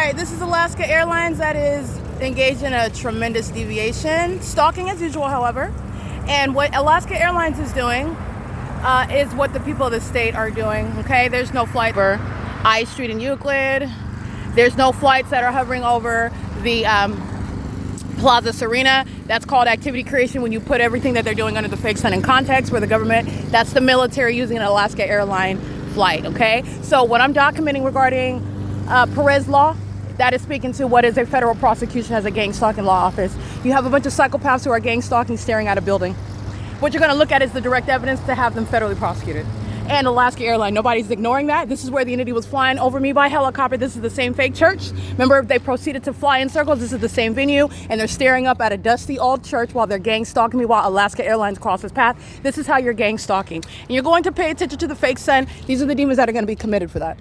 right, this is Alaska Airlines that is engaged in a tremendous deviation. Stalking as usual, however. And what Alaska Airlines is doing is what the people of the state are doing, okay? There's no flight over I Street in Euclid. There's no flights that are hovering over the Plaza Serena. That's called activity creation when you put everything that they're doing under the fake sun in context where the government, that's the military using an Alaska airline flight, okay? So what I'm documenting regarding Perez law, that is speaking to what is a federal prosecution as a gang stalking law office. You have a bunch of psychopaths who are gang stalking staring at a building. What you're going to look at is the direct evidence to have them federally prosecuted. And Alaska Airlines, nobody's ignoring that. This is where the entity was flying over me by helicopter. This is the same fake church. Remember, they proceeded to fly in circles. This is the same venue, and they're staring up at a dusty old church while they're gang stalking me while Alaska Airlines crosses path. This is how you're gang stalking. And you're going to pay attention to the fake sun. These are the demons that are going to be committed for that.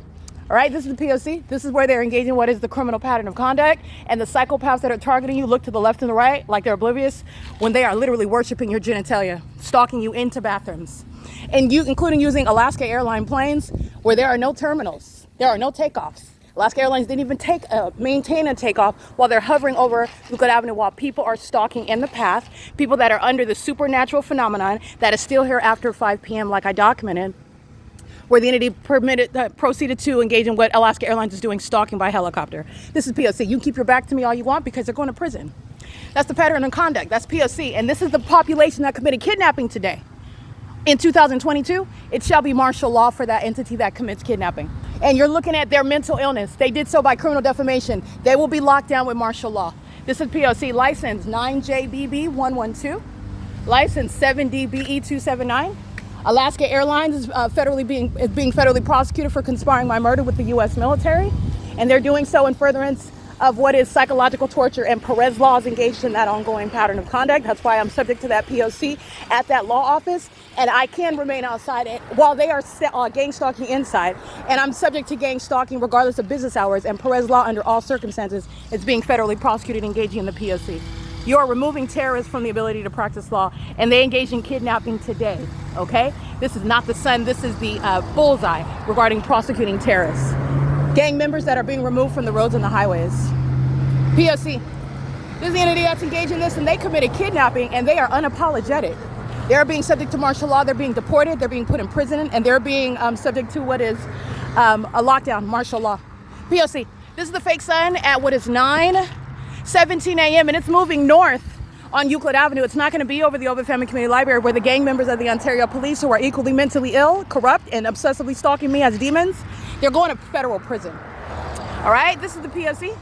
All right, this is the P.O.C. This is where they're engaging what is the criminal pattern of conduct. And the psychopaths that are targeting you look to the left and the right like they're oblivious when they are literally worshiping your genitalia, stalking you into bathrooms. And you, including using Alaska Airline planes where there are no terminals, there are no takeoffs. Alaska Airlines didn't even maintain a takeoff while they're hovering over Euclid Avenue while people are stalking in the path, people that are under the supernatural phenomenon that is still here after 5 p.m. like I documented, where the entity proceeded to engage in what Alaska Airlines is doing, stalking by helicopter. This is P.O.C. You can keep your back to me all you want because they're going to prison. That's the pattern of conduct. That's P.O.C. And this is the population that committed kidnapping today. In 2022, it shall be martial law for that entity that commits kidnapping. And you're looking at their mental illness. They did so by criminal defamation. They will be locked down with martial law. This is P.O.C. License 9JBB112. License 7DBE279. Alaska Airlines is being federally prosecuted for conspiring my murder with the U.S. military, and they're doing so in furtherance of what is psychological torture, and Perez law is engaged in that ongoing pattern of conduct. That's why I'm subject to that POC at that law office, and I can remain outside while they are gang stalking inside, and I'm subject to gang stalking regardless of business hours, and Perez law under all circumstances is being federally prosecuted engaging in the POC. You are removing terrorists from the ability to practice law, and they engage in kidnapping today, okay? This is not the sun, this is the bullseye regarding prosecuting terrorists. Gang members that are being removed from the roads and the highways. POC, this is the entity that's engaged in this, and they committed kidnapping, and they are unapologetic. They are being subject to martial law, they're being deported, they're being put in prison, and they're being subject to what is a lockdown, martial law. POC, this is the fake sun at what is 9:17 a.m. and it's moving north on Euclid Avenue. It's not going to be over the Ovid Family Community Library where the gang members of the Ontario Police who are equally mentally ill, corrupt, and obsessively stalking me as demons, they're going to federal prison. All right, this is the POC.